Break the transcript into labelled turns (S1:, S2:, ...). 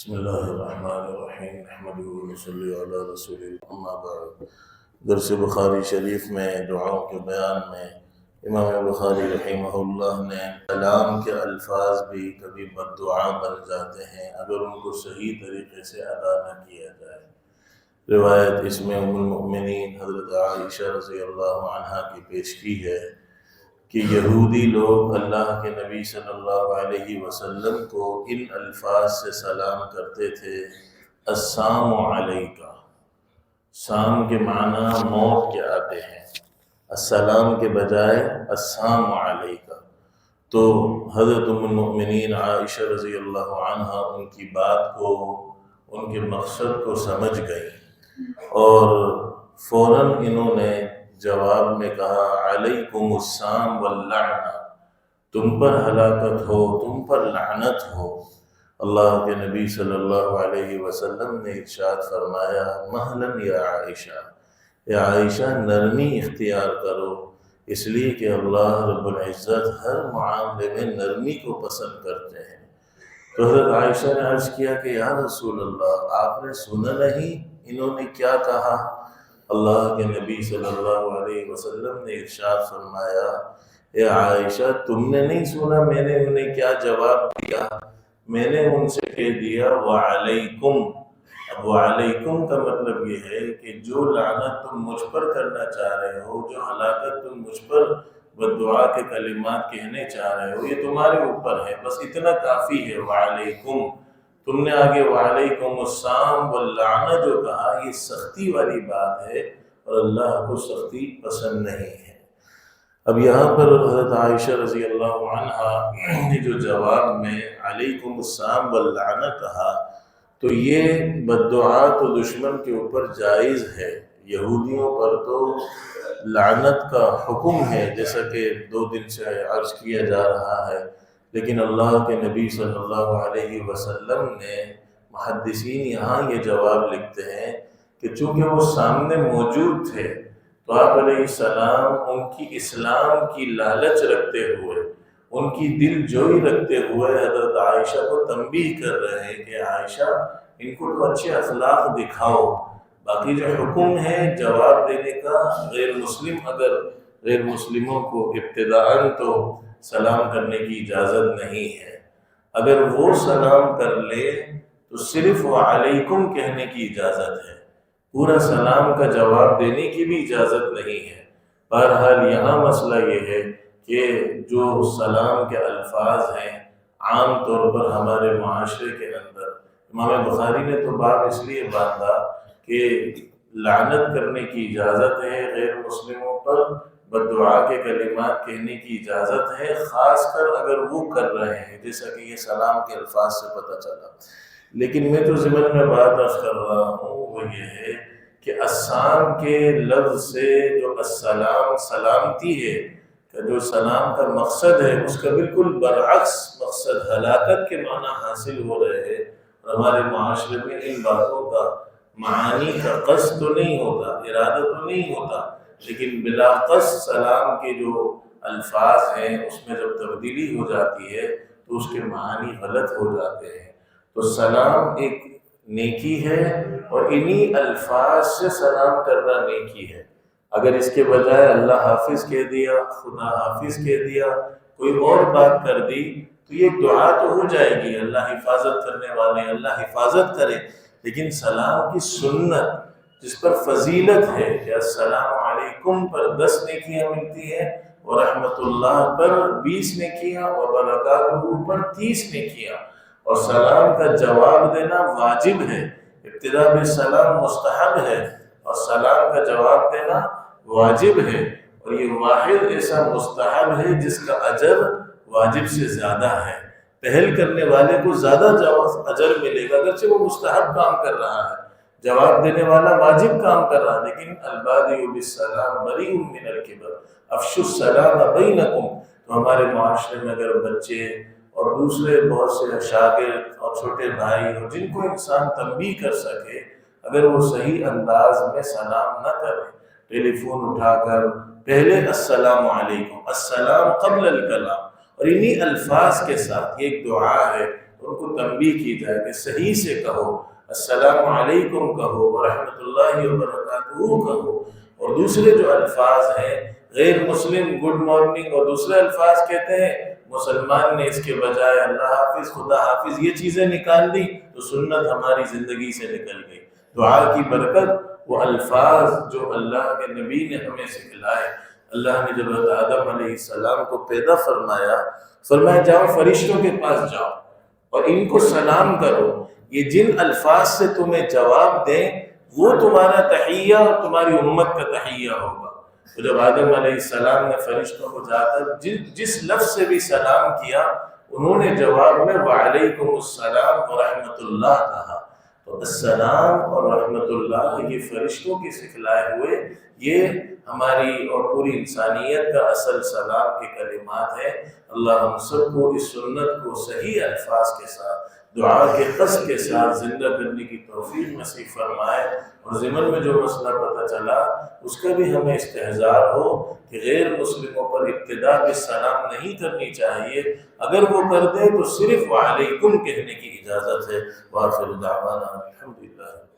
S1: بسم اللہ الرحمن الرحیم نحمدہ ونصلی علی رسول اللہ اما بعد۔ درس بخاری شریف میں دعاؤں کے بیان میں امام بخاری رحمہ اللہ نے کلام کے الفاظ بھی کبھی بد دعا بن جاتے ہیں اگر ان کو صحیح طریقے سے ادا نہ کیا جائے۔ روایت اس میں ام المؤمنین حضرت عائشہ رضی اللہ عنہا کی پیش کی ہے کہ یہودی لوگ اللہ کے نبی صلی اللہ علیہ وسلم کو ان الفاظ سے سلام کرتے تھے: السلام علیکہ۔ سام کے معنی موت کے آتے ہیں، السلام کے بجائے السلام علیکہ۔ تو حضرت ام المؤمنین عائشہ رضی اللہ عنہا ان کی بات کو، ان کے مقصد کو سمجھ گئی اور فوراً انہوں نے جواب میں کہا: علیکم السلام واللعنہ، تم پر ہلاکت ہو، تم پر لعنت ہو۔ اللہ کے نبی صلی اللہ علیہ وسلم نے ارشاد فرمایا: مہلاً یا عائشہ، یا عائشہ نرمی اختیار کرو، اس لیے کہ اللہ رب العزت ہر معاملے میں نرمی کو پسند کرتے ہیں۔ تو حضرت عائشہ نے عرض کیا کہ یا رسول اللہ، آپ نے سنا نہیں انہوں نے کیا کہا؟ اللہ کے نبی صلی اللہ علیہ وسلم نے ارشاد فرمایا: اے عائشہ، تم نے نہیں سنا میں نے انہیں کیا جواب دیا؟ میں نے ان سے کہہ دیا وعلیکم۔ اب وعلیکم کا مطلب یہ ہے کہ جو لعنت تم مجھ پر کرنا چاہ رہے ہو، جو ہلاکت تم مجھ پر بددعا کے کلمات کہنے چاہ رہے ہو، یہ تمہارے اوپر ہے، بس اتنا کافی ہے۔ وعلیکم، تم نے آگے وعلیکم السلام واللعنہ جو کہا، یہ سختی والی بات ہے اور اللہ کو سختی پسند نہیں ہے۔ اب یہاں پر حضرت عائشہ رضی اللہ عنہا نے جو جواب میں علیکم السلام واللعنہ کہا، تو یہ بددعا تو دشمن کے اوپر جائز ہے، یہودیوں پر تو لعنت کا حکم ہے، جیسا کہ 2 دن سے عرض کیا جا رہا ہے۔ لیکن اللہ کے نبی صلی اللہ علیہ وسلم نے، محدثین یہاں یہ جواب لکھتے ہیں کہ چونکہ وہ سامنے موجود تھے تو آپ علیہ السلام ان کی اسلام کی لالچ رکھتے ہوئے، ان کی دل جوئی رکھتے ہوئے حضرت عائشہ کو تنبیہ کر رہے ہیں کہ عائشہ ان کو تو اچھے اخلاق دکھاؤ، باقی جو حکم ہے جواب دینے کا، غیر مسلم اگر غیر مسلموں کو ابتداءً تو سلام کرنے کی اجازت نہیں ہے، اگر وہ سلام کر لے تو صرف وعلیکم کہنے کی اجازت ہے، پورا سلام کا جواب دینے کی بھی اجازت نہیں ہے۔ بہرحال یہاں مسئلہ یہ ہے کہ جو سلام کے الفاظ ہیں عام طور پر ہمارے معاشرے کے اندر، امام بخاری نے تو باب اس لیے باندھا کہ لعنت کرنے کی اجازت ہے، غیر مسلموں پر بددعا کے کلمات کہنے کی اجازت ہے، خاص کر اگر وہ کر رہے ہیں، جیسا کہ یہ سلام کے الفاظ سے پتہ چلا۔ لیکن میں تو ضمن میں بات عرض کر رہا ہوں وہ یہ ہے کہ السلام کے لفظ سے جو السلام سلامتی ہے، کہ جو سلام کا مقصد ہے، اس کا بالکل برعکس مقصد ہلاکت کے معنی حاصل ہو رہے ہیں، اور ہمارے معاشرے میں ان باتوں کا معانی کا قصد تو نہیں ہوتا، ارادہ تو نہیں ہوتا، لیکن بلا قصد سلام کے جو الفاظ ہیں اس میں جب تبدیلی ہو جاتی ہے تو اس کے معانی غلط ہو جاتے ہیں۔ تو سلام ایک نیکی ہے اور انہی الفاظ سے سلام کرنا نیکی ہے۔ اگر اس کے بجائے اللہ حافظ کہہ دیا، خدا حافظ کہہ دیا، کوئی اور بات کر دی تو یہ دعا تو ہو جائے گی، اللہ حفاظت کرنے والے اللہ حفاظت کرے، لیکن سلام کی سنت جس پر فضیلت ہے کہ السلام علیکم پر 10 نیکیاں ملتی ہیں اور رحمت اللہ پر 20 نیکیاں اور برکاتہ پر 30 نیکیاں، اور سلام کا جواب دینا واجب ہے، ابتدا بالسلام مستحب ہے اور سلام کا جواب دینا واجب ہے، اور یہ واحد ایسا مستحب ہے جس کا اجر واجب سے زیادہ ہے، پہل کرنے والے کو زیادہ اجر ملے گا، اگرچہ وہ مستحب کام کر رہا ہے، جواب دینے والا واجب کام کر رہا ہے، لیکن البادئ بالسلام بریء من الکبر، افشوا السلام بینکم۔ تو ہمارے معاشرے میں اگر بچے اور دوسرے بہت سے شاگرد اور چھوٹے بھائی اور جن کو انسان تنبیہ کر سکے، اگر وہ صحیح انداز میں سلام نہ کرے، ٹیلی فون اٹھا کر پہلے السلام علیکم، السلام قبل الکلام، اور انہی الفاظ کے ساتھ یہ ایک دعا ہے ان کو تنبیہ کی جائے کہ صحیح سے کہو، السلام علیکم کہو، ورحمۃ اللہ وبرکاتہ کہو۔ اور دوسرے جو الفاظ ہیں غیر مسلم گڈ مارننگ اور دوسرے الفاظ کہتے ہیں، مسلمان نے اس کے بجائے اللہ حافظ، خدا حافظ یہ چیزیں نکال دی تو سنت ہماری زندگی سے نکل گئی۔ دعا کی برکت وہ الفاظ جو اللہ کے نبی نے ہمیں سکھلائے۔ اللہ نے جب آدم علیہ السلام کو پیدا فرمایا جاؤ فرشتوں کے پاس جاؤ اور ان کو سلام کرو، یہ جن الفاظ سے تمہیں جواب دیں وہ تمہارا تحیہ اور تمہاری امت کا تحیہ ہوگا۔ تو جب آدم علیہ السلام نے فرشتوں کو جا کر جس لفظ سے بھی سلام کیا، انہوں نے جواب میں وعلیکم السلام ورحمۃ اللہ کہا۔ تو السلام اور رحمت اللہ یہ فرشتوں کے سکھلائے ہوئے، یہ ہماری اور پوری انسانیت کا اصل سلام کے کلمات ہیں۔ اللہ ہم سب کو اس سنت کو صحیح الفاظ کے ساتھ، دعا کے قصد کے ساتھ زندہ کرنے کی توفیق نصیب فرمائے۔ اور ضمن میں جو مسئلہ پتہ چلا اس کا بھی ہمیں استحضار ہو کہ غیر مسلموں پر ابتدا بالسلام نہیں کرنی چاہیے، اگر وہ کر دیں تو صرف وعلیکم کہنے کی اجازت ہے۔ وآخر دعوانا الحمدللہ۔